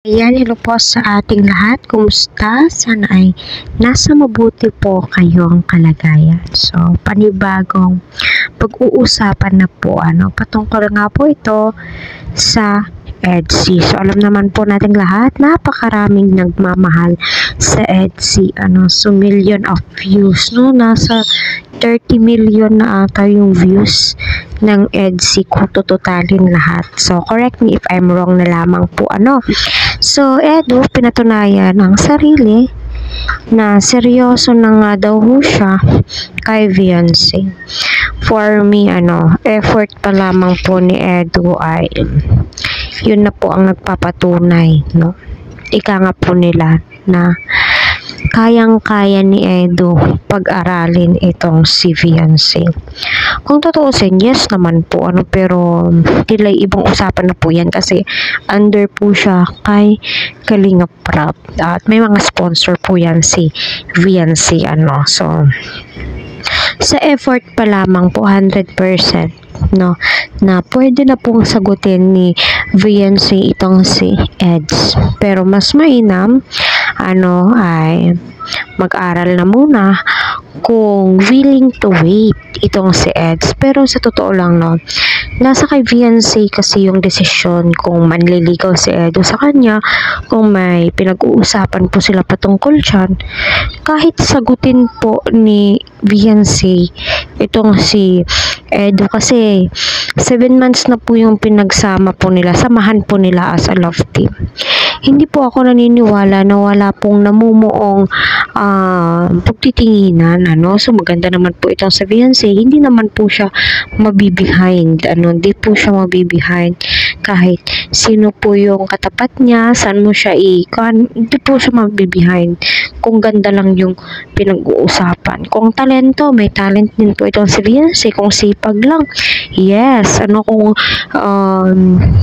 Ayan, hello po sa ating lahat. Kumusta? Sana ay nasa mabuti po kayong kalagayan. So, panibagong pag-uusapan na po, patungkol nga po ito sa EDSI. So, alam naman po nating lahat, napakaraming nagmamahal sa EDSI. So, million of views, no? Nasa 30 million na ata yung views ng EDSI kung tututalin lahat. So, correct me if I'm wrong na lamang po, So, Edo, pinatunayan ang sarili na seryoso na nga daw ho siya kay Beyonce. For me, effort pa lamang po ni Edo ay yun na po ang nagpapatunay, no? Ika nga po nila na kayang-kaya ni Edo pag-aralin itong si Beyonce. Kung tutuusin, yes naman po, pero tila ibang usapan na po yan kasi under po siya kay Kalingap Rap. At may mga sponsor po yan si Beyonce, So, sa effort pa lamang po 100%, no, na pwede na pong sagutin ni Beyonce itong si Eds. Pero mas mainam, ay mag-aral na muna kung willing to wait itong si Eds. Pero sa totoo lang, no, nasa kay Beyonce kasi yung desisyon kung manliligaw si Edo sa kanya, kung may pinag-uusapan po sila patungkol dyan. Kahit sagutin po ni Beyonce itong si Edo kasi 7 months na po yung pinagsama po nila, samahan po nila as a love team. Hindi po ako naniniwala na wala pong namumuong pagtitinginan, So, maganda naman po itong sa Beyonce. Hindi naman po siya mabibehind, Hindi po siya mabibehind kahit sino po yung katapat niya, saan mo siya hindi po siya mabibehind kung ganda lang yung pinag-uusapan. Kung talento, may talent din po itong si Beyonce. Kung sipag lang, yes. Kung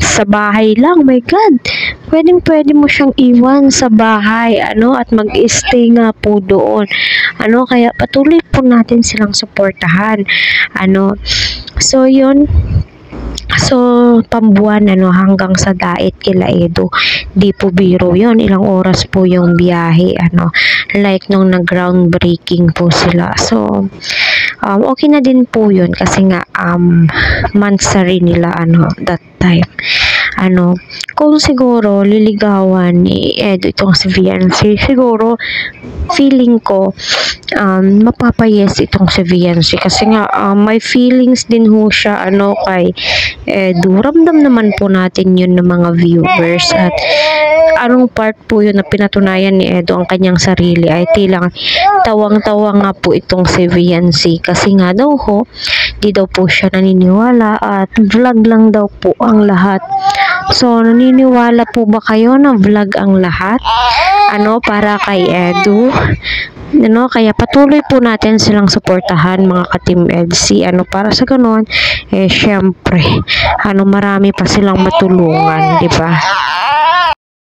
sa bahay lang, my God, pwede mo siyang iwan sa bahay, at mag-stay nga po doon. Kaya patuloy po natin silang suportahan. So, yun. So, pambuwan, hanggang sa Dait kila Edo. Di po biro yun. Ilang oras po yung biyahe, like nung nag-groundbreaking po sila. So, okay na din po yun kasi nga, months na rin nila, that time. Kung siguro liligawan ni Edo itong si Beyonce, siguro feeling ko mapapayes itong si Beyonce kasi nga may feelings din ho siya kay Edo. Ramdam naman po natin yun ng mga viewers at anong part po yun na pinatunayan ni Edo ang kanyang sarili ay tilang tawang-tawa nga po itong si Beyonce kasi nga daw di daw po siya naniniwala at vlog lang daw po ang lahat. So, naniniwala po ba kayo na vlog ang lahat? Para kay Edo? Kaya patuloy po natin silang suportahan mga ka-Team EDSI. Para sa ganun, syempre, marami pa silang matulungan, di ba?